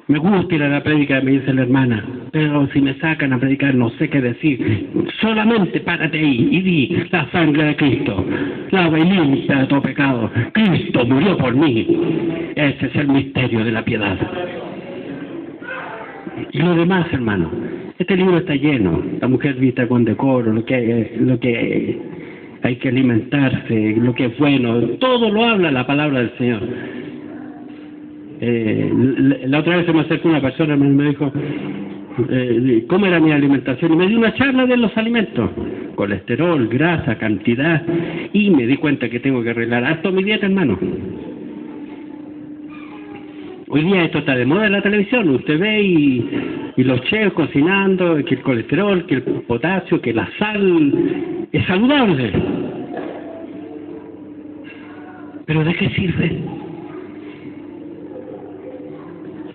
Me gusta ir a la prédica, me dice la hermana, pero si me sacan a predicar no sé qué decir. Solamente párate ahí y di, la sangre de Cristo lava y limpia de todo pecado. Cristo murió por mí. Ese es el misterio de la piedad. Y lo demás, hermano, este libro está lleno. La mujer vista con decoro, lo que hay que alimentarse, lo que es bueno, todo lo habla la palabra del Señor. La otra vez se me acercó una persona y me dijo cómo era mi alimentación y me dio una charla de los alimentos, colesterol, grasa, cantidad, y me di cuenta que tengo que arreglar harto mi dieta, hermano. Hoy día esto está de moda en la televisión, usted ve y los chefs cocinando, que el colesterol, que el potasio, que la sal es saludable. ¿Pero de qué sirve?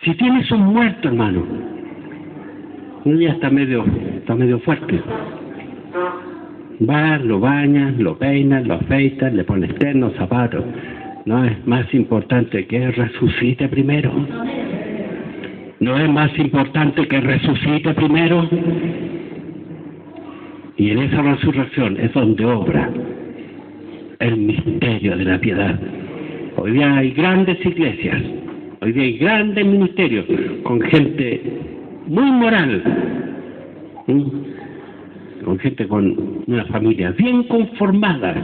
Si tienes un muerto, hermano, un día está medio fuerte. Vas, lo bañas, lo peinas, lo afeitas, le pones ternos, zapatos. No es más importante que resucite primero. No es más importante que resucite primero. Y en esa resurrección es donde obra el misterio de la piedad. Hoy día hay grandes iglesias, hoy día hay grandes ministerios con gente muy moral, con gente con una familia bien conformada,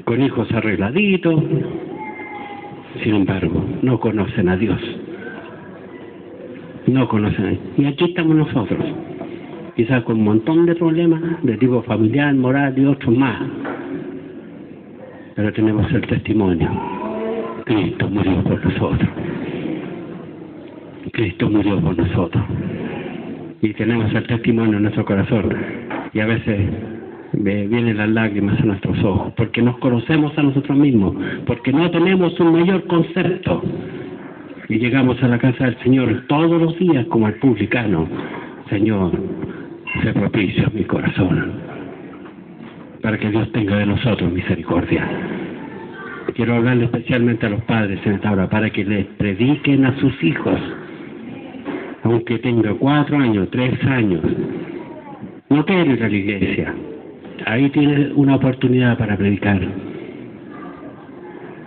con hijos arregladitos. Sin embargo, no conocen a Dios. No conocen a Dios. Y aquí estamos nosotros, quizás con un montón de problemas de tipo familiar, moral y otros más. Pero tenemos el testimonio. Cristo murió por nosotros. Cristo murió por nosotros. Y tenemos el testimonio en nuestro corazón. Y a veces vienen las lágrimas a nuestros ojos, porque nos conocemos a nosotros mismos, porque no tenemos un mayor concepto. Y llegamos a la casa del Señor todos los días como el publicano. Señor, sé propicio a mi corazón, para que Dios tenga de nosotros misericordia. Quiero hablarle especialmente a los padres en esta hora, para que les prediquen a sus hijos, aunque tenga 4 años, 3 años. No quiere ir a la iglesia. Ahí tiene una oportunidad para predicar.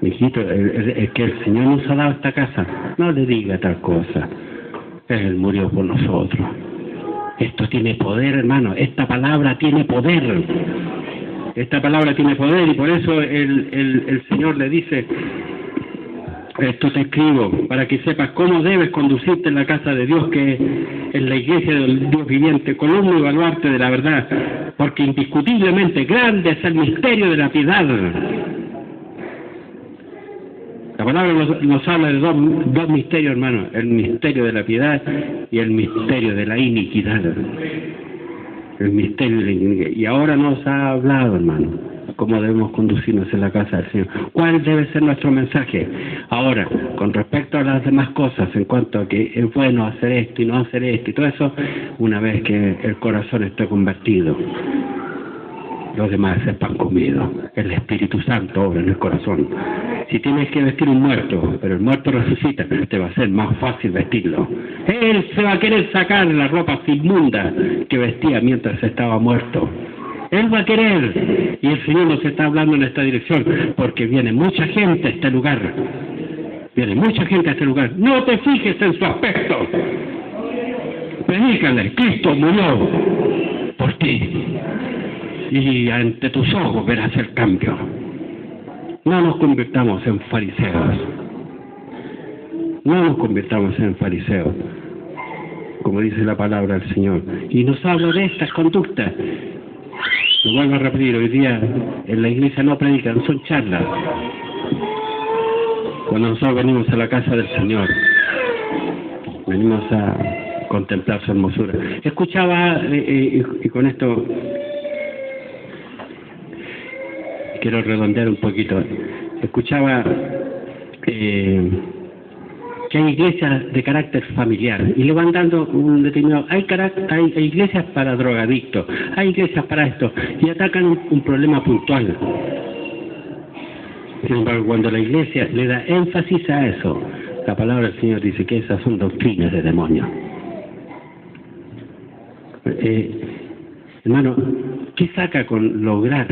Mijito, es que el Señor nos ha dado esta casa. No le diga tal cosa. Él murió por nosotros. Esto tiene poder, hermano. Esta palabra tiene poder. Esta palabra tiene poder, y por eso el Señor le dice: esto te escribo para que sepas cómo debes conducirte en la casa de Dios, que es la iglesia del Dios viviente, columna y baluarte de la verdad, porque indiscutiblemente grande es el misterio de la piedad. La palabra nos habla de dos misterios, hermano: el misterio de la piedad y el misterio de la iniquidad. El misterio de la iniquidad. Y ahora nos ha hablado, hermano, cómo debemos conducirnos en la casa del Señor. ¿Cuál debe ser nuestro mensaje? Ahora, con respecto a las demás cosas, en cuanto a que es bueno hacer esto y no hacer esto y todo eso, una vez que el corazón esté convertido, los demás es pan comido. El Espíritu Santo obra en el corazón. Si tienes que vestir un muerto, pero el muerto resucita, te va a ser más fácil vestirlo. Él se va a querer sacar la ropa inmunda que vestía mientras estaba muerto. Él va a querer, y el Señor nos está hablando en esta dirección, porque viene mucha gente a este lugar. Viene mucha gente a este lugar. No te fijes en su aspecto. Predícale: Cristo murió por ti, y ante tus ojos verás el cambio. No nos convirtamos en fariseos. No nos convirtamos en fariseos, como dice la palabra del Señor. Y nos habla de estas conductas. Lo vuelvo a repetir: hoy día en la iglesia no predican, son charlas. Cuando nosotros venimos a la casa del Señor, venimos a contemplar su hermosura. Escuchaba, y con esto quiero redondear un poquito, escuchaba que hay iglesias de carácter familiar, y le van dando un determinado, hay iglesias para drogadictos, hay iglesias para esto, y atacan un problema puntual. Sin embargo, cuando la iglesia le da énfasis a eso, la palabra del Señor dice que esas son doctrinas de demonios. Hermano, ¿qué saca con lograr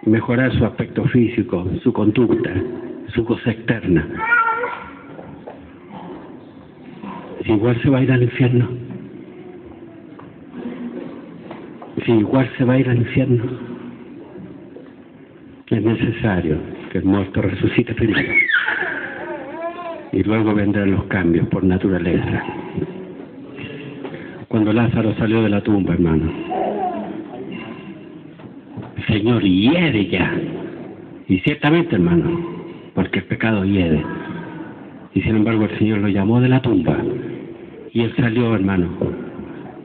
mejorar su aspecto físico, su conducta, su cosa externa? Si igual se va a ir al infierno. Si igual se va a ir al infierno. Es necesario que el muerto resucite primero, y luego vendrán los cambios por naturaleza. Cuando Lázaro salió de la tumba, hermano, el Señor hiere ya. Y ciertamente, hermano, porque el pecado hiere. Y sin embargo el Señor lo llamó de la tumba. Y él salió, hermano,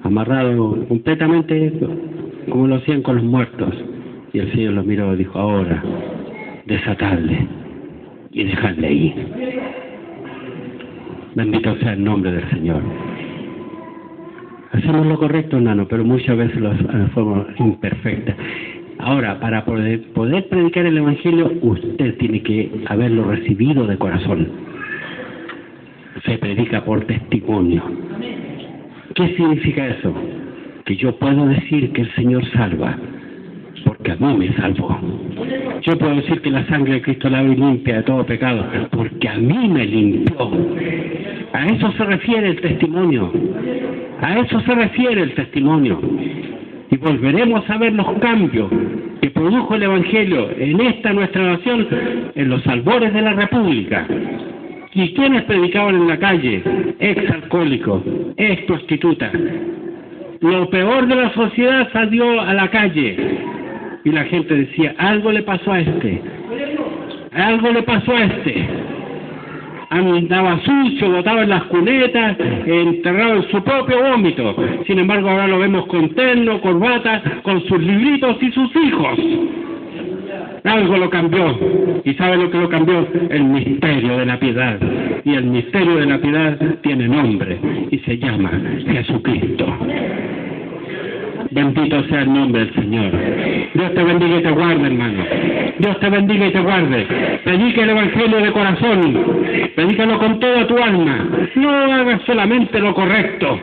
amarrado completamente como lo hacían con los muertos. Y el Señor lo miró y dijo, ahora, desatadle y dejadle ir. Bendito sea el nombre del Señor. Hacemos lo correcto, hermano, pero muchas veces lo hacemos de forma imperfecta. Ahora, para poder predicar el Evangelio, usted tiene que haberlo recibido de corazón. Se predica por testimonio. ¿Qué significa eso? Que yo puedo decir que el Señor salva, porque a mí me salvó. Yo puedo decir que la sangre de Cristo lava y limpia de todo pecado, porque a mí me limpió. A eso se refiere el testimonio. A eso se refiere el testimonio. Y volveremos a ver los cambios que produjo el Evangelio en esta nuestra nación, en los albores de la República. ¿Y quiénes predicaban en la calle? Ex-alcohólicos, ex-prostitutas. Lo peor de la sociedad salió a la calle. Y la gente decía, algo le pasó a este. Algo le pasó a este. Andaba sucio, botado en las cunetas, enterrado en su propio vómito. Sin embargo, ahora lo vemos con terno, corbata, con sus libritos y sus hijos. Algo lo cambió. ¿Y sabe lo que lo cambió? El misterio de la piedad. Y el misterio de la piedad tiene nombre y se llama Jesucristo. Bendito sea el nombre del Señor. Dios te bendiga y te guarde, hermano. Dios te bendiga y te guarde. Predica el Evangelio de corazón. Predícalo con toda tu alma. No hagas solamente lo correcto,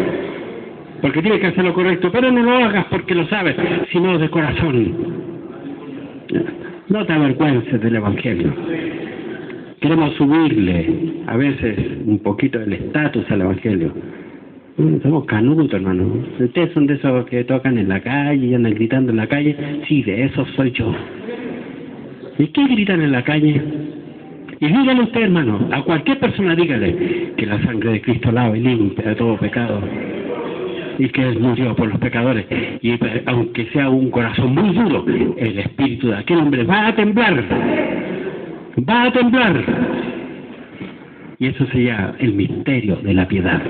porque tienes que hacer lo correcto, pero no lo hagas porque lo sabes, sino de corazón. No te avergüences del Evangelio. Queremos subirle a veces un poquito el estatus al Evangelio. Somos canutos, hermano. Ustedes son de esos que tocan en la calle y andan gritando en la calle. Sí, de esos soy yo. ¿Y qué gritan en la calle? Y dígale usted, hermano, a cualquier persona dígale que la sangre de Cristo lava y limpia de todo pecado. Y que Él murió por los pecadores. Y aunque sea un corazón muy duro, el espíritu de aquel hombre va a temblar. Va a temblar. Y eso se llama el misterio de la piedad.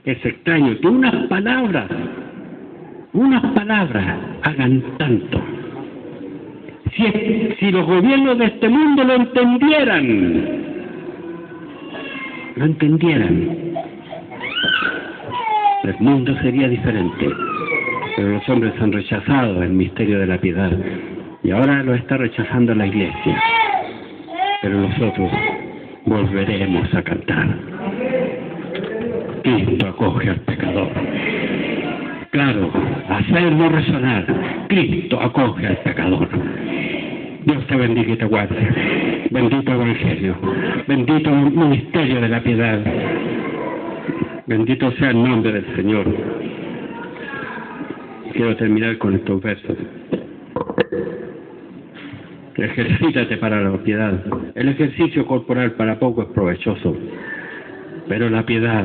Es extraño que unas palabras hagan tanto. Si los gobiernos de este mundo lo entendieran, el mundo sería diferente. Pero los hombres han rechazado el misterio de la piedad y ahora lo está rechazando la Iglesia. Pero nosotros volveremos a cantar. Cristo acoge al pecador. Claro, hacerlo resonar. Cristo acoge al pecador. Dios te bendiga y te guarde. Bendito Evangelio. Bendito ministerio de la piedad. Bendito sea el nombre del Señor. Quiero terminar con estos versos. Ejercítate para la piedad. El ejercicio corporal para poco es provechoso, pero la piedad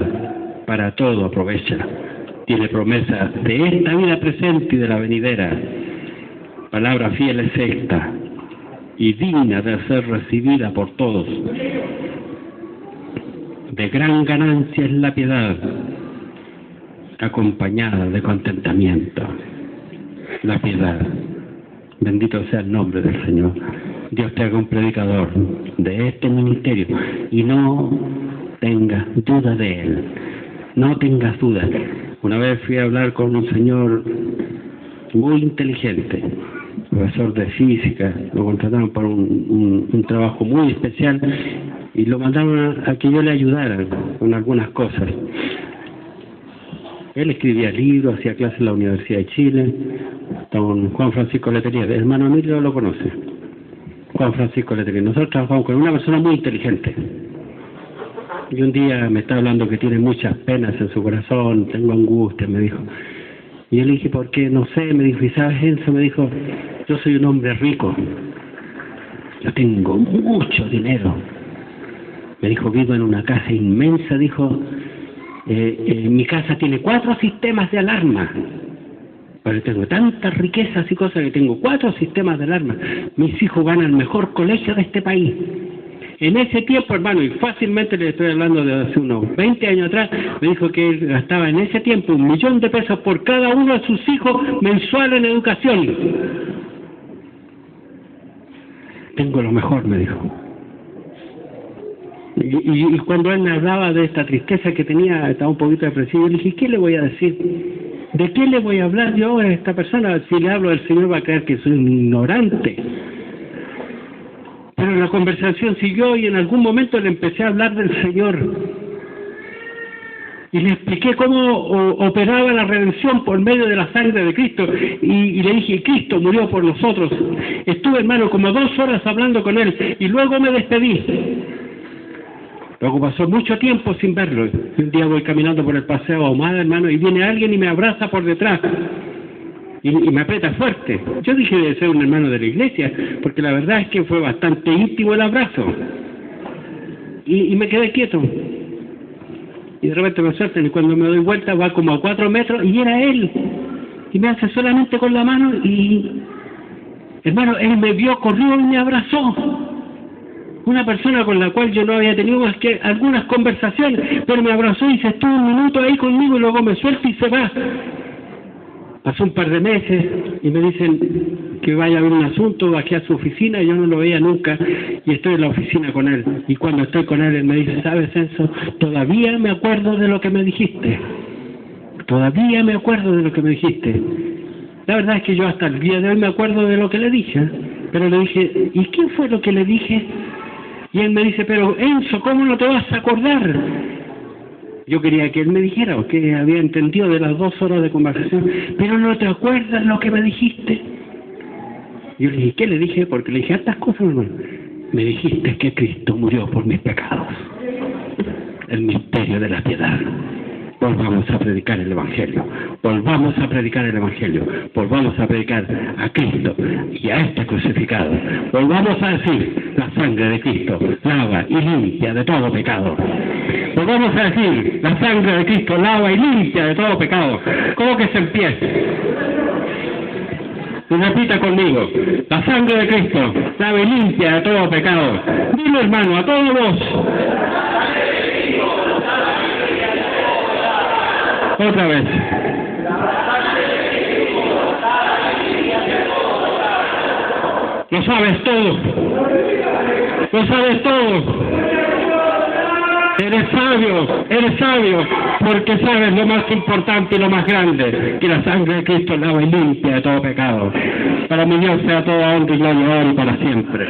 para todo aprovecha. Tiene promesa de esta vida presente y de la venidera. Palabra fiel es esta y digna de ser recibida por todos. De gran ganancia es la piedad, acompañada de contentamiento. La piedad. Bendito sea el nombre del Señor. Dios te haga un predicador de este ministerio y no tengas duda de él. No tengas duda. Una vez fui a hablar con un señor muy inteligente, profesor de física. Lo contrataron para un trabajo muy especial y lo mandaron a que yo le ayudara con algunas cosas. Él escribía libros, hacía clases en la Universidad de Chile, con Juan Francisco Letelier. Hermano Emilio lo conoce, Juan Francisco Letelier. Nosotros trabajamos con una persona muy inteligente. Y un día me está hablando que tiene muchas penas en su corazón, tengo angustia, me dijo. Y yo le dije, ¿por qué? No sé, me dijo, ¿y sabes, Enzo? Me dijo, yo soy un hombre rico, yo tengo mucho dinero. Me dijo, vivo en una casa inmensa, dijo, mi casa tiene 4 sistemas de alarma. Pero tengo tantas riquezas y cosas que tengo 4 sistemas de alarma. Mis hijos van al mejor colegio de este país. En ese tiempo, hermano, y fácilmente le estoy hablando de hace unos 20 años atrás, me dijo que él gastaba en ese tiempo 1 millón de pesos por cada uno de sus hijos mensual en educación. Tengo lo mejor, me dijo. Y cuando él me hablaba de esta tristeza que tenía, estaba un poquito depresivo, le dije, ¿qué le voy a decir? ¿De qué le voy a hablar yo a esta persona? Si le hablo del Señor va a creer que soy un ignorante. Pero la conversación siguió y en algún momento le empecé a hablar del Señor. Y le expliqué cómo operaba la redención por medio de la sangre de Cristo. Y le dije, Cristo murió por nosotros. Estuve, hermano, como 2 horas hablando con él y luego me despedí. Luego pasó mucho tiempo sin verlo. Y un día voy caminando por el paseo Ahumada, hermano, y viene alguien y me abraza por detrás. Y me aprieta fuerte. Yo dije de ser un hermano de la iglesia, porque la verdad es que fue bastante íntimo el abrazo. Y me quedé quieto. Y de repente me sueltan y cuando me doy vuelta va como a 4 metros y era él. Y me hace solamente con la mano y... Hermano, él me vio, corrió y me abrazó. Una persona con la cual yo no había tenido más que algunas conversaciones, pero me abrazó y se estuvo 1 minuto ahí conmigo y luego me suelta y se va. Pasó un par de meses y me dicen que vaya a ver un asunto, bajé a su oficina, yo no lo veía nunca y estoy en la oficina con él. Y cuando estoy con él me dice, ¿sabes, Enzo? Todavía me acuerdo de lo que me dijiste. Todavía me acuerdo de lo que me dijiste. La verdad es que yo hasta el día de hoy me acuerdo de lo que le dije. Pero le dije, ¿y qué fue lo que le dije? Y él me dice, pero Enzo, ¿cómo no te vas a acordar? Yo quería que él me dijera, o que había entendido de las 2 horas de conversación, pero no te acuerdas lo que me dijiste. Yo le dije, ¿qué le dije? Porque le dije hartas cosas, hermano. Me dijiste que Cristo murió por mis pecados. El misterio de la piedad. Volvamos a predicar el Evangelio. Volvamos a predicar el Evangelio. Volvamos a predicar a Cristo y a este crucificado. Volvamos a decir, la sangre de Cristo lava y limpia de todo pecado. Volvamos a decir, la sangre de Cristo lava y limpia de todo pecado. ¿Cómo que se empieza? Y repita conmigo, la sangre de Cristo lava y limpia de todo pecado. Dilo, hermano, a todos vos. Otra vez. Lo sabes todo. Lo sabes todo. Eres sabio, porque sabes lo más importante y lo más grande, que la sangre de Cristo lava y limpia de todo pecado. Para mi Dios sea toda honra y gloria ahora y para siempre.